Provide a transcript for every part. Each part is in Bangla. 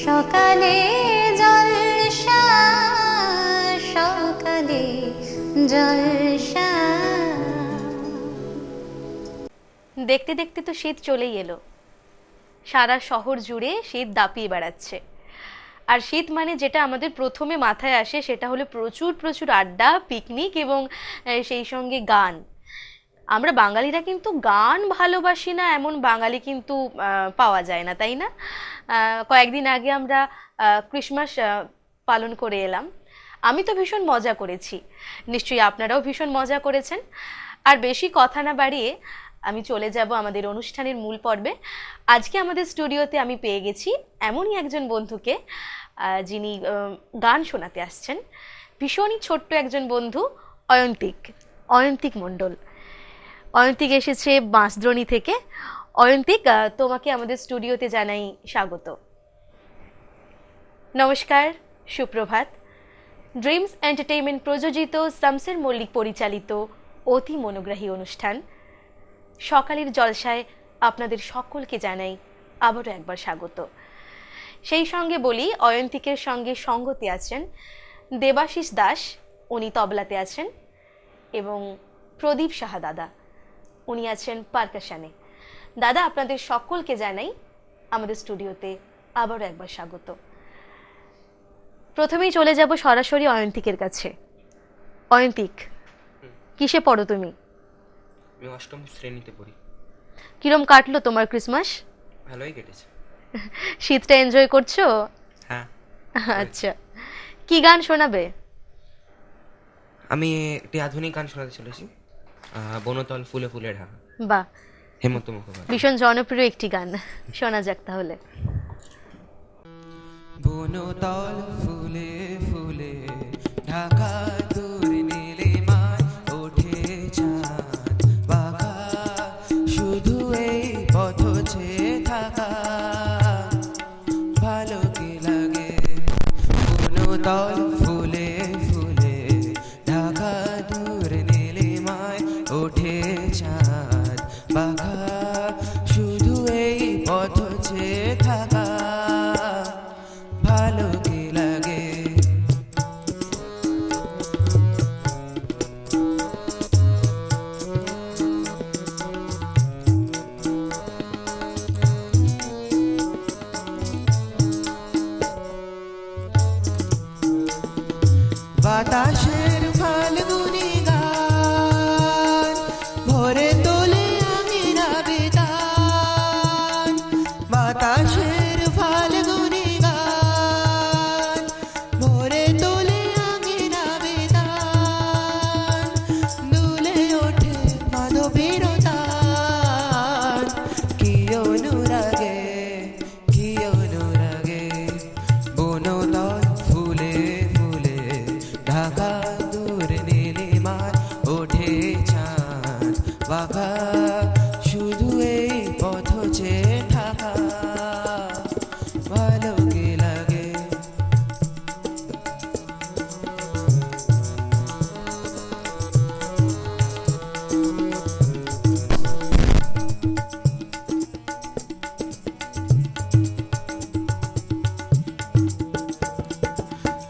সকালে জলসা, সকালে জলসা। দেখতে দেখতে তো শীত চলেই এলো। সারা শহর জুড়ে শীত দাপিয়ে বেড়াচ্ছে। আর শীত মানে যেটা আমাদের প্রথমে মাথায় আসে সেটা হলো প্রচুর প্রচুর আড্ডা, পিকনিক এবং সেই সঙ্গে গান। আমরা বাঙালিরা কিন্তু গান ভালোবাসি না এমন বাঙালি কিন্তু পাওয়া যায় না, তাই না? কয়েকদিন আগে আমরা ক্রিসমাস পালন করে এলাম। আমি তো ভীষণ মজা করেছি, নিশ্চয়ই আপনারাও ভীষণ মজা করেছেন। আর বেশি কথা না বাড়িয়ে আমি চলে যাব আমাদের অনুষ্ঠানের মূল পর্বে। আজকে আমাদের স্টুডিওতে আমি পেয়ে গেছি এমনই একজন বন্ধুকে যিনি গান শোনাতে আসছেন। ভীষণই ছোট্ট একজন বন্ধু, অয়ন্তিক মণ্ডল। অয়ন্তিক এসেছে বাঁশদ্রোণী থেকে। অয়ন্তিক, তোমাকে আমাদের স্টুডিওতে জানাই স্বাগত। নমস্কার, সুপ্রভাত। ড্রিমস এন্টারটেইনমেন্ট প্রযোজিত, শামসের মল্লিক পরিচালিত অতি মনোগ্রাহী অনুষ্ঠান সকালের জলসায় আপনাদের সকলকে জানাই আবারও একবার স্বাগত। সেই সঙ্গে বলি, অয়ন্তিকের সঙ্গে সঙ্গতে আছেন দেবাশিস দাস, উনি তবলাতে আছেন, এবং প্রদীপ সাহা দাদা, উনি আছেন পারকাশনে। দাদা, আপনাদের সকলকে জানাই আমাদের স্টুডিওতে আবারও একবার স্বাগত। প্রথমেই চলে যাব সরাসরি অয়ন্তিকের কাছে। অয়ন্তিক, কিসে পড়ো তুমি? আমি অষ্টম শ্রেণীতে পড়ি। কিরম কাটলো তোমার ক্রিসমাস? ভালোই কেটেছে। শীতটা এনজয় করছো? হ্যাঁ। আচ্ছা, কি গান শোনাবে? আমি একটি আধুনিক গান শোনাতে চলেছি, বনতল ফুলে ফুলে ঢাকা। বাহ, হেমন্ত মুখোপাধ্যায়। ভীষণ জনপ্রিয় একটি গান, শোনা যাক তাহলে। বনতল ফুলে ফুলে ঢাকা, দূর নীলিমায় ওঠে চাঁদ বাঁকা, শুধু এই পথ চেয়ে থাকা ভালো কি লাগে। বনতল ফুলে ফুলে ঢাকা, দূর নীলিমায় ওঠে চাঁদ বাঁকা, শুধু এই পথ চেয়ে থাকা ভালো কি লাগে। বাতাসের ফাল্গুনি গান ভরে তোলে আঙিনা বেতান, বাতাসের ফাল্গুনি গান ভরে তোলে আঙিনা বেতান, দুলে ওঠে মাধবীর তান, কি অনুরাগে কি অনুরাগে। বনতল ফুলে ফুলে ঢাকা, দূর নীলিমায় ওঠে চাঁদ বাঁকা, শুধু এই পথ চেয়ে থাকা ভালো কি লাগে।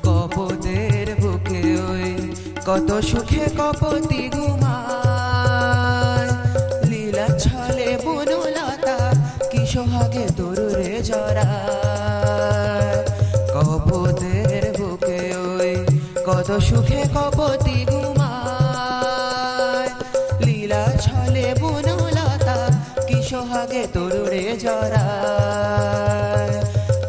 কপতের বুকে ওই কত সুখে কপতি ঘুমায়, লীলা ছলে বনলতা কি সোহাগে তরুরে জড়ায়। কপতের বুকে ওই কত সুখে কপতি ঘুমায়, লীলা ছলে বনলতা কি সোহাগে তরুরে জড়ায়।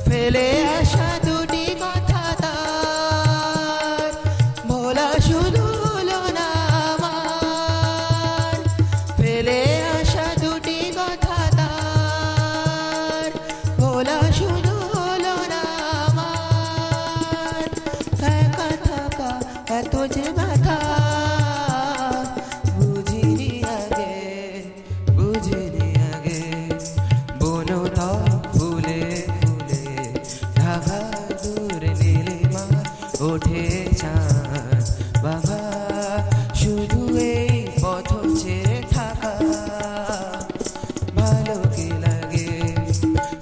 ফেলে আসা দুটি কথা তার ভোলা শুধু হলো না আমার, ফেলে আসা দুটি কথা তার ভোলা শুধু হলো না আমার। একা থাকা এত যে ব্যথা বুঝিনি আগে, বুঝিনি আগে। বনতল ফুলে ফুলে ঢাকা, দূর নীলিমা ওঠে চাঁদ বাঁকা, শুধু এই পথ চেয়ে থাকা ভালো কি লাগে,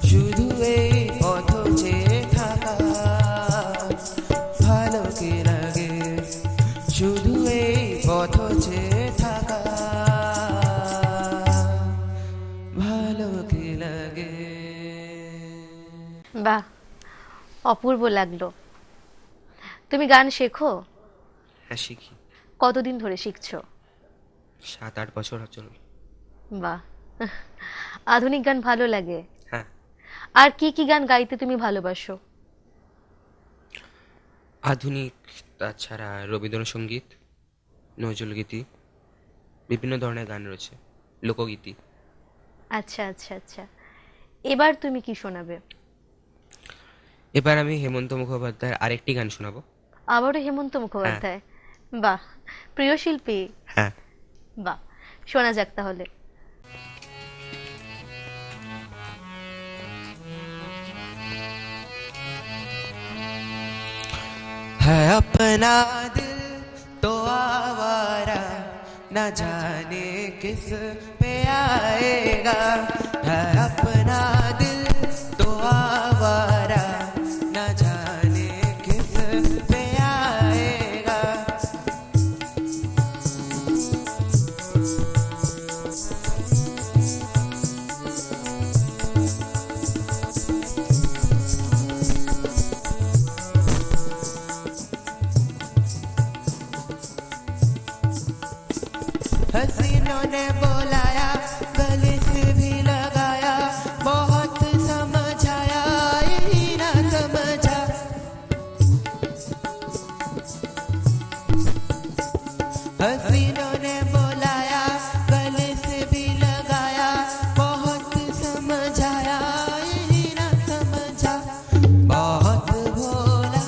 শুধু এই পথ চেয়ে বাহ, অপূর্ব লাগলো। তুমি গান শেখো? হ্যাঁ, শিখি। কতদিন ধরে শিখছো? 7-8 বছর চলল। বাহ, আধুনিক গান ভালো লাগে? হ্যাঁ, আর কি কি গান গাইতে তুমি ভালোবাসো? আধুনিক, তাছাড়া রবীন্দ্রসঙ্গীত, নজরুলগীতি, বিভিন্ন ধরনের গান রয়েছে, লোকগীতি। আচ্ছা আচ্ছা আচ্ছা, এবার তুমি কি শোনাবে? এবার আমি হেমন্ত মুখোপাধ্যায়ের আরেকটি গান শোনাবো। আবারও হেমন্ত মুখোপাধ্যায়? বাহ, প্রিয় শিল্পী। হ্যাঁ, বাহ, শোনা যাক তাহলে। है अपना दिल तो आवारा, न जाने किस पे आएगा। है अपना दिल तो आवारा, न जाने किस पे आएगा। हसीनों ने बोलाया, गले से भी लगाया, बहुत समझाया, यही ना समझा। हसीनों ने बोलाया, गले से भी लगाया, बहुत समझाया, यही ना समझा। बहुत भोला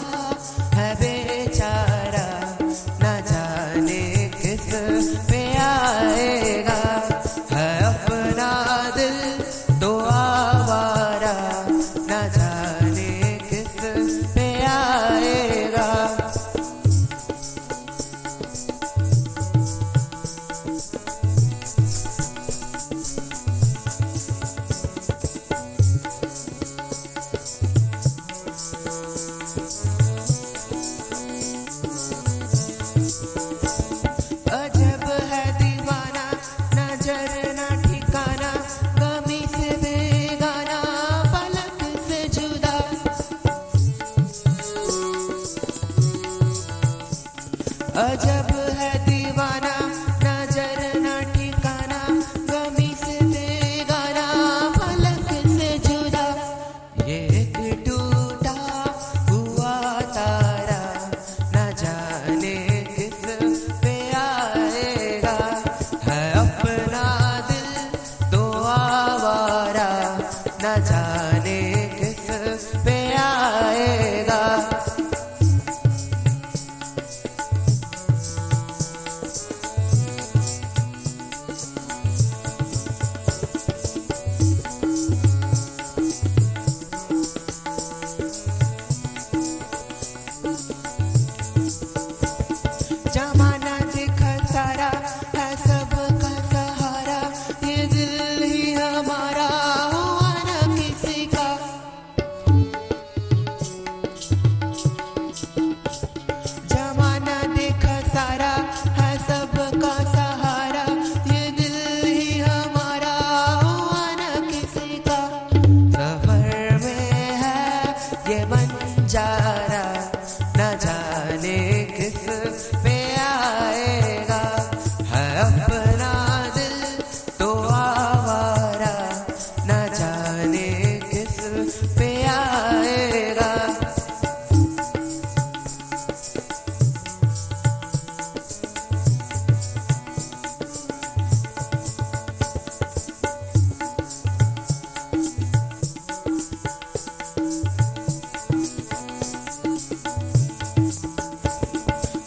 है बेचारा, न जाने किस पे आएगा। है अपना दिल तो आवारा, न जाने किस पे आएगा। अजब है दीवाना, नजर ना ठिकाना, गमी से बेगाना, पलक से जुदा। अजब है दीवाना, नजर ना ठिकाना, गमी से बेगाना, पलक से जुदा। ये एक टूटा हुआ तारा, न जाने किस पे आएगा। है अपना दिल तो आवारा, न जाने किस पे आएगा। जमाना दिखा सारा, है सबका सहारा, ये दिल ही हमारा, हुआ न किसी का। जमाना दिखा सारा, है सबका सहारा, ये दिल ही हमारा, हुआ न किसी का। सफर में है ये बंजारा, न जाने किस पे आएगा। है अपना दिल तो आवारा, न जाने किस पे आएगा।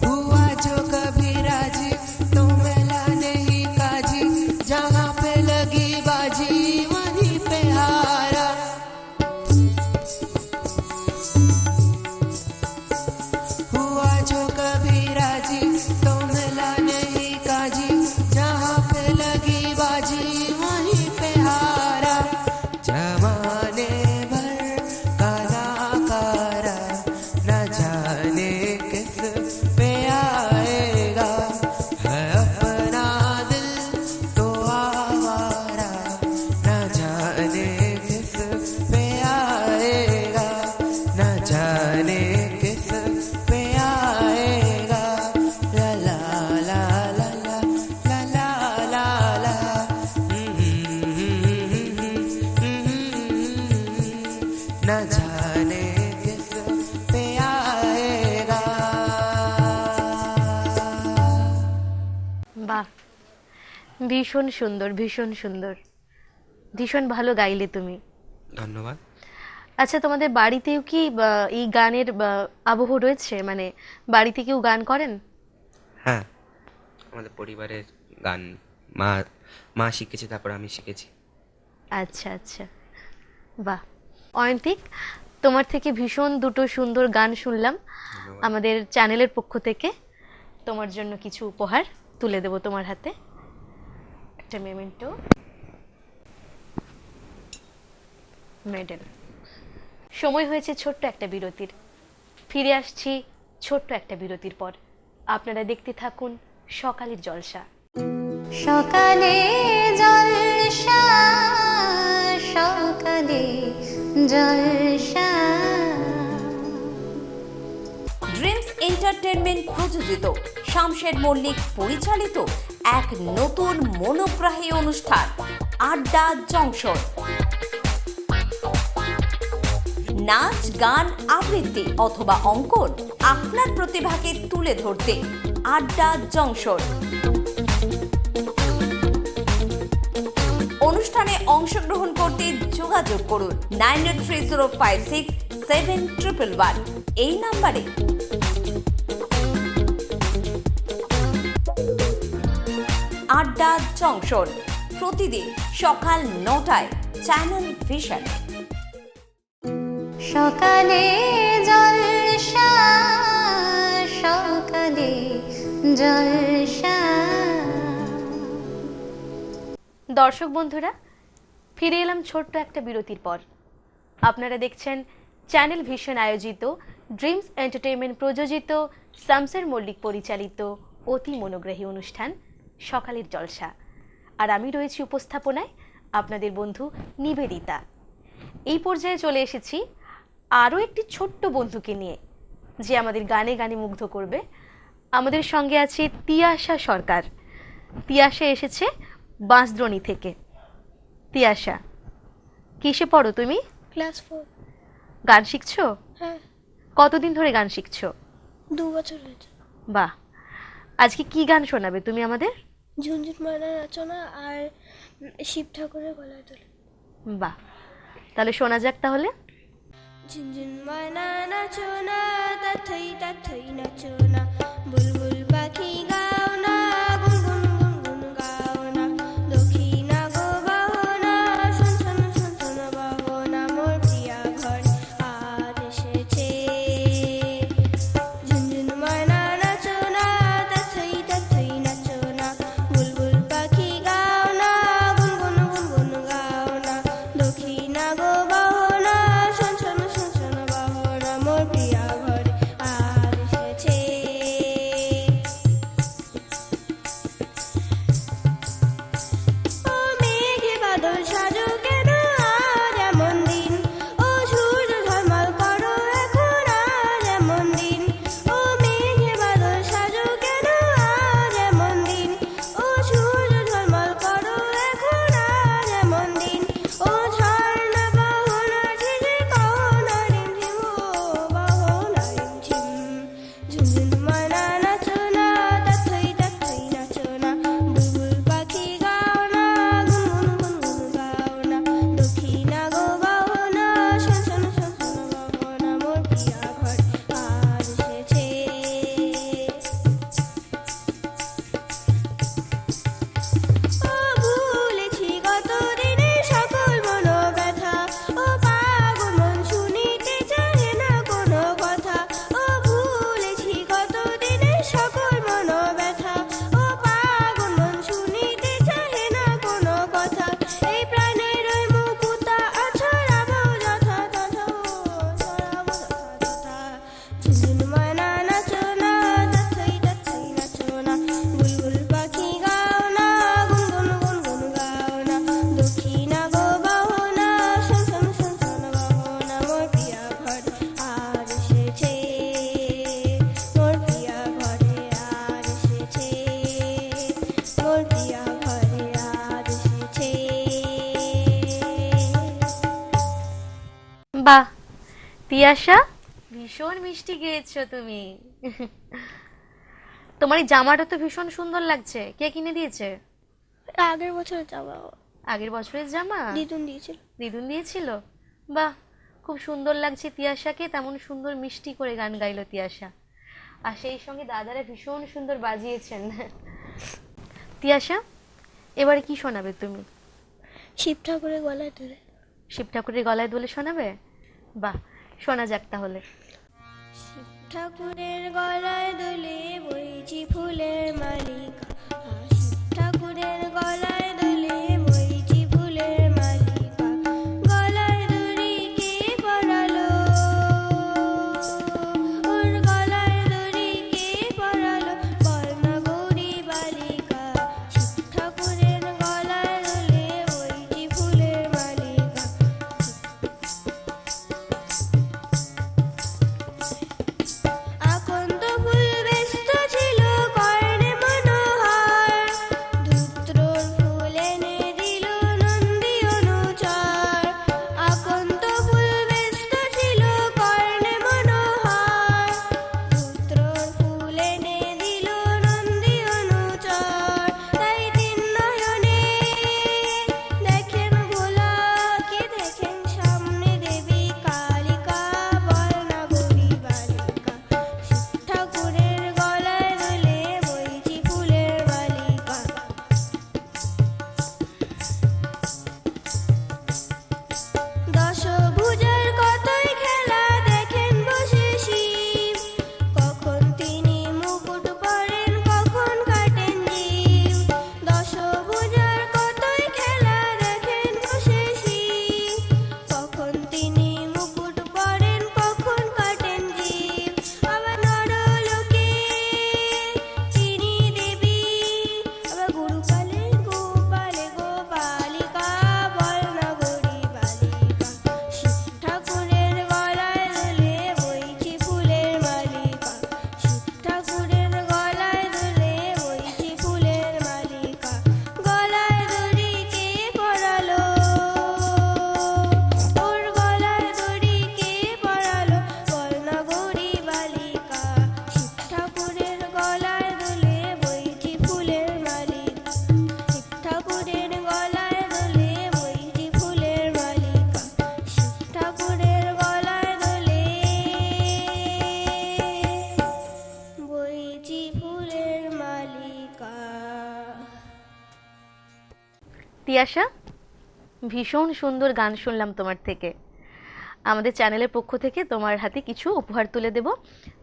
हुआ जो कभी राजी, तो मेला नहीं काजी, जहाँ पे लगी बाजी, वहीं पे हारा। जाने किस पे आएगा। বাহ, ভীষণ সুন্দর, ভীষণ সুন্দর, ভীষণ ভালো গাইলে তুমি। ধন্যবাদ। আচ্ছা, তোমাদের বাড়িতেও কি এই গানের আবহ রয়েছে? মানে বাড়িতে কেউ গান করেন? হ্যাঁ, আমাদের পরিবারের গান মা মা শিখেছে, তারপর আমি শিখেছি। আচ্ছা আচ্ছা, বাহ। অয়ন্তিক, তোমার থেকে ভীষণ দুটো সুন্দর গান শুনলাম। ধন্যবাদ। আমাদের চ্যানেলের পক্ষ থেকে তোমার জন্য কিছু উপহার তুলে দেবো তোমার হাতে। একটা মেমেন্টো, মেডেল। সময় হয়েছে ছোট্ট একটা বিরতির। ফিরে আসছি ছোট্ট একটা বিরতির পর। আপনারা দেখতে থাকুন সকালের জলসা। সকালে জলসা, সকালে জলসা। ড্রিমস এন্টারটেনমেন্ট প্রযোজিত, শামশের মল্লিক পরিচালিত এক নতুন মনোগ্রাহী অনুষ্ঠান আড্ডা জংশন। নাচ, গান, আবৃত্তি অথবা অঙ্কন, আপনার প্রতিভাকে তুলে ধরতে আড্ডা জংশন। অনুষ্ঠানে অংশগ্রহণ করতে যোগাযোগ করুন 9830567111 এই নাম্বারে। আড্ডা জংশন প্রতিদিন সকাল 9টায় চ্যানেল ভিশন। সকালে জলসা, সকালে জলসা। দর্শক বন্ধুরা, ফিরে এলাম ছোট্ট একটা বিরতির পর। আপনারা দেখছেন চ্যানেল ভিশন আয়োজিত, ড্রিমস এন্টারটেইনমেন্ট প্রযোজিত, শামসের মল্লিক পরিচালিত অতি মনোগ্রাহী অনুষ্ঠান সকালের জলসা। আর আমি রয়েছি উপস্থাপনায় আপনাদের বন্ধু নিবেদিতা। এই পর্যায়ে চলে এসেছি আরও একটি ছোট্ট বন্ধুকে নিয়ে, যে আমাদের গানে গানে মুগ্ধ করবে। আমাদের সঙ্গে আছে তিয়াশা সরকার। তিয়াশা এসেছে বাঁশদ্রোণী থেকে। তিয়াশা, কিসে পড়ো তুমি? ক্লাস 4। গান শিখছো? হ্যাঁ, কতদিন ধরে গান শিখছো? 2 বছর হয়েছে। বাহ। আজকে কি গান শোনাবে তুমি আমাদের? ঝুনঝুন ময়না নাচনা আর শিব ঠাকুরের গলায় তোলে। বাহ, তাহলে শোনা যাক তাহলে। ঝুনঝুন ময়না নাচনা, তাথই তাথই নাচনা, বুলবুল পাখি গাও না, গুনগুন গুনগুন গাও না, দক্ষিণা গো বাহো না, শোন শোন শোন শোন বাহো না, মোর প্রিয়া ঘর আজ এসেছে। ঝুনঝুন ময়না নাচনা, তাথই তাথই নাচনা, বুলবুল পাখি গাও না, গুনগুন গুনগুন গাও না, দক্ষিণা গো বাহো না, শোন শোন শোন শোন বাহো না, মোর প্রিয়া ঘর আজ এসেছে। তিয়াশা, ভীষণ মিষ্টি গেয়েছো তুমি। তোমার এই জামাটা তো ভীষণ সুন্দর লাগছে, কে কিনে দিয়েছে? আগের বছর যাওয়া আগের বছরের জামা দিদুন দিয়েছিল। দিদুন দিয়েছিল? বাহ, খুব সুন্দর লাগছে তিয়াশাকে, তেমন সুন্দর মিষ্টি করে গান গাইলো তিয়াশা, আর সেই সঙ্গে দাদারা ভীষণ সুন্দর বাজিয়েছেন। তিয়াশা, এবারে কি শোনাবে তুমি? শিব ঠাকুরের গলায় ধরে। শিব ঠাকুরের গলায় দোলে শোনাবে? বাহ, শোনা যাক তাহলে। শিব ঠাকুরের গলায় দোলে বইছি ফুলের মালিকা, শিব ঠাকুরের গলায় দোলে বইছি ফুলের মালিকা, গলায় দড়ি কে পরালো, ওর গলায় দড়ি কে পরালো, বল না গৌরী বালিকা, শিব ঠাকুরের গলায় দোলে বইছি ফুলের মালিকা। আকন্দ ফুল ব্যস্ত ছিল কর্ণে মনোহর, ধূত্রর ফুল এনে দিল নন্দী অনুচর, আকন্দ ফুল ব্যস্ত ছিল কর্ণে মনোহর, ধূত্রর ফুল এনে দিল নন্দী অনুচর, তাই তিন নয়নে দেখেন ভোলা, কে দেখেন সামনে দেবী কালিকা, বল না গৌরী বালিকা, শিব ঠাকুরের গলায় দোলে বইছি ফুলের বালিকা। দশভুজার কতই খেলা দেখেন বসে শিব, কখন তিনি মুকুট পরেন কখন কাটেন জীব, দশভুজার কতই খেলা দেখেন বসে শিব, কখন তিনি মুকুট পরেন কখন কাটেন জীব, আবার নরলোকে তিনি দেবী, আবার গুরুকালে গোপালে গোপালিকা, বল না গৌরী বালিকা, শিব ঠাকুরের গলায় দোলে বইছি ফুলের মালিকা, শিব ঠাকুরের গলায় দোলে বইছি ফুলের মালিকা, গলায় দড়ি কে পরালো, ওর গলায় দড়ি কে পরালো, বল না গৌরী বালিকা, শিব ঠাকুরের গলায় দোলে বইছি ফুলের মালিকা, শিব ঠাকুরের গলায় দোলে বইছি ফুলের মালিকা, শিব ঠাকুরের গলায় দোলে বইছি ফুলের মালিকা। তিয়াশা, ভীষণ সুন্দর গান শুনলাম তোমার থেকে। আমাদের চ্যানেলের পক্ষ থেকে তোমার হাতে কিছু উপহার তুলে দেব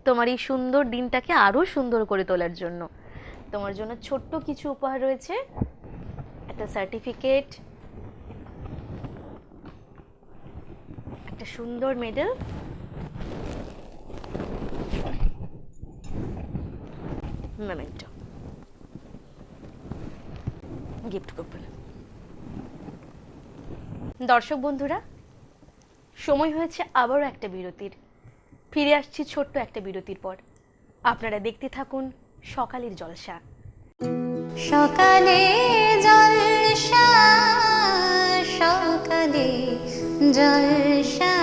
তোমার এই সুন্দর দিনটাকে আরো সুন্দর করে তোলার জন্য। তোমার জন্য ছোট্ট কিছু উপহার রয়েছে, একটা সার্টিফিকেট, একটা সুন্দর মেডেল, মেমেন্টো, গিফট কুপন। দর্শক বন্ধুরা, সময় হয়েছে আবারও একটা বিরতির। ফিরে আসছি ছোট্ট একটা বিরতির পর। আপনারা দেখতে থাকুন সকালের জলসা। সকালে জলসা, সকালে জলসা।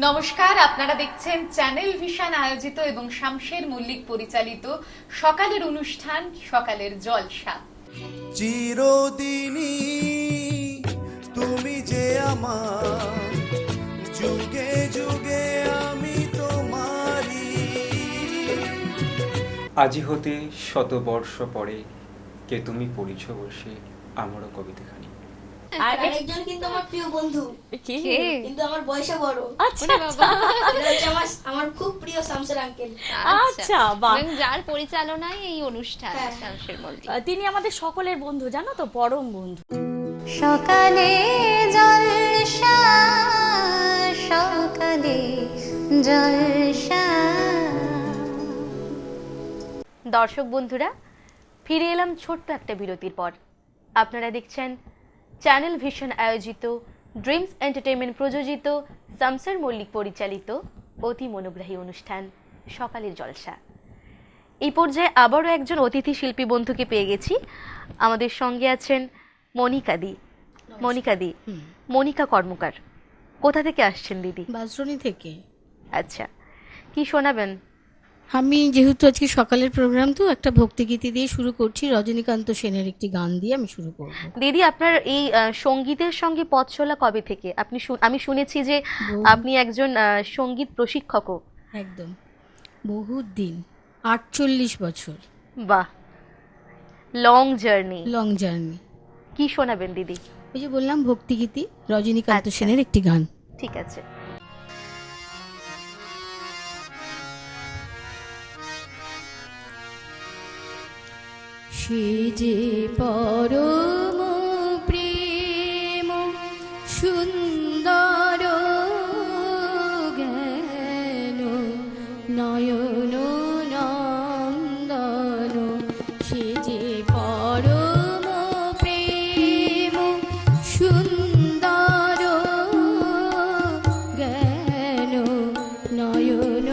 নমস্কার, আপনারা দেখছেন চ্যানেল ভিশন আয়োজিত এবং শামশের মল্লিক পরিচালিত সকালের অনুষ্ঠান সকালের জলসা। চিরদিনই তুমি যে আমার, যুগে যুগে আমি তোমারি। আজি হতে শত বর্ষ পরে কে তুমি পড়িছ বসে আমারও কবিতাখানি। আর একজন কিন্তু আমার প্রিয় বন্ধু, কিন্তু আমার বয়সে বড়। আচ্ছা এটা হচ্ছে আমার খুব প্রিয় শামসের আঙ্কেল। আচ্ছা, বাহ। এবং যার পরিচালনায় এই অনুষ্ঠান হ্যাঁ। শামশের মল্লিক। তিনি আমাদের সকলের বন্ধু, জানো তো, পরম বন্ধু। সকালে জলসা, সকালে জলসা। দর্শক বন্ধুরা, ফিরে এলাম ছোট্ট একটা বিরতির পর। আপনারা দেখছেন চ্যানেল ভিশন আয়োজিত, ড্রিমস এন্টারটেইনমেন্ট প্রযোজিত, শামশের মল্লিক পরিচালিত অতি মনোগ্রাহী অনুষ্ঠান সকালের জলসা। এই পর্যায়ে আবারও একজন অতিথি শিল্পী বন্ধুকে পেয়ে গেছি। আমাদের সঙ্গে আছেন মনিকা দি, মনিকা কর্মকার। কোথা থেকে আসছেন দিদি? বাঁশরণী থেকে। আচ্ছা, কি শোনাবেন? আমি যেহেতু আজকে সকালের প্রোগ্রাম, তো একটা ভক্তিগীতি দিয়ে শুরু করছি, রজনীকান্ত সেনের একটি গান দিয়ে আমি শুরু করব। দিদি, আপনার এই সঙ্গীতের সঙ্গে পথ চলা কবে থেকে? আমি শুনেছি যে আপনি একজন সঙ্গীত প্রশিক্ষকও। একদম, বহুত দিন, 48 বছর। বাহ, লং জার্নি। Long journey. কি শোনাবেন দিদি? ওই যে বললাম ভক্তিগীতি, রজনীকান্ত সেনের একটি গান। ঠিক আছে। সে যে পরম প্রেম সুন্দর জ্ঞান নয়ন নন্দন, সে যে পরম প্রেম সুন্দর জ্ঞান নয়ন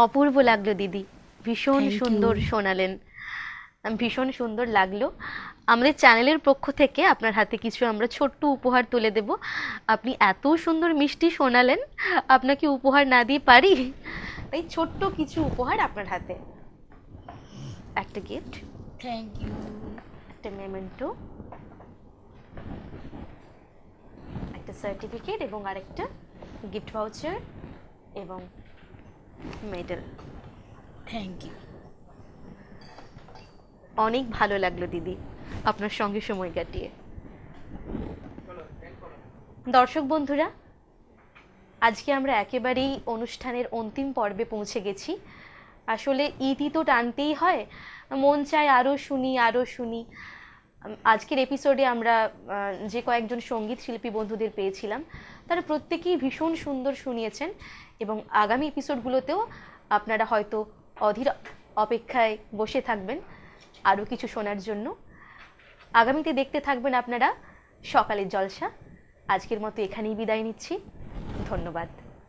অপূর্ব লাগলো দিদি, ভীষণ সুন্দর শোনালেন, ভীষণ সুন্দর লাগলো। আমাদের চ্যানেলের পক্ষ থেকে আপনার হাতে কিছু আমরা ছোট্ট উপহার তুলে দেব। আপনি এত সুন্দর মিষ্টি শোনালেন, আপনাকে উপহার না দিয়ে পারি, তাই ছোট্ট কিছু উপহার আপনার হাতে। একটা গিফট, থ্যাংক ইউ, একটা মেমেন্টো, একটা সার্টিফিকেট এবং আরেকটা গিফট ভাউচার এবং মেডেল। Thank you. অনেক ভালো লাগলো দিদি আপনার সঙ্গে সময় কাটিয়ে। দর্শক বন্ধুরা, আজকে আমরা একেবারেই অনুষ্ঠানের অন্তিম পর্বে পৌঁছে গেছি। আসলে ইতি তো টানতেই হয়, মন চায় আরও শুনি আরও শুনি। আজকের এপিসোডে আমরা যে কয়েকজন সঙ্গীত শিল্পী বন্ধুদের পেয়েছিলাম, তারা প্রত্যেকেই ভীষণ সুন্দর শুনিয়েছেন এবং আগামী এপিসোডগুলোতেও আপনারা হয়তো অধীর অপেক্ষায় বসে থাকবেন আরও কিছু শোনার জন্য। আগামীতে দেখতে থাকবেন আপনারা সকালের জলসা। আজকের মতো এখানেই বিদায় নিচ্ছি, ধন্যবাদ।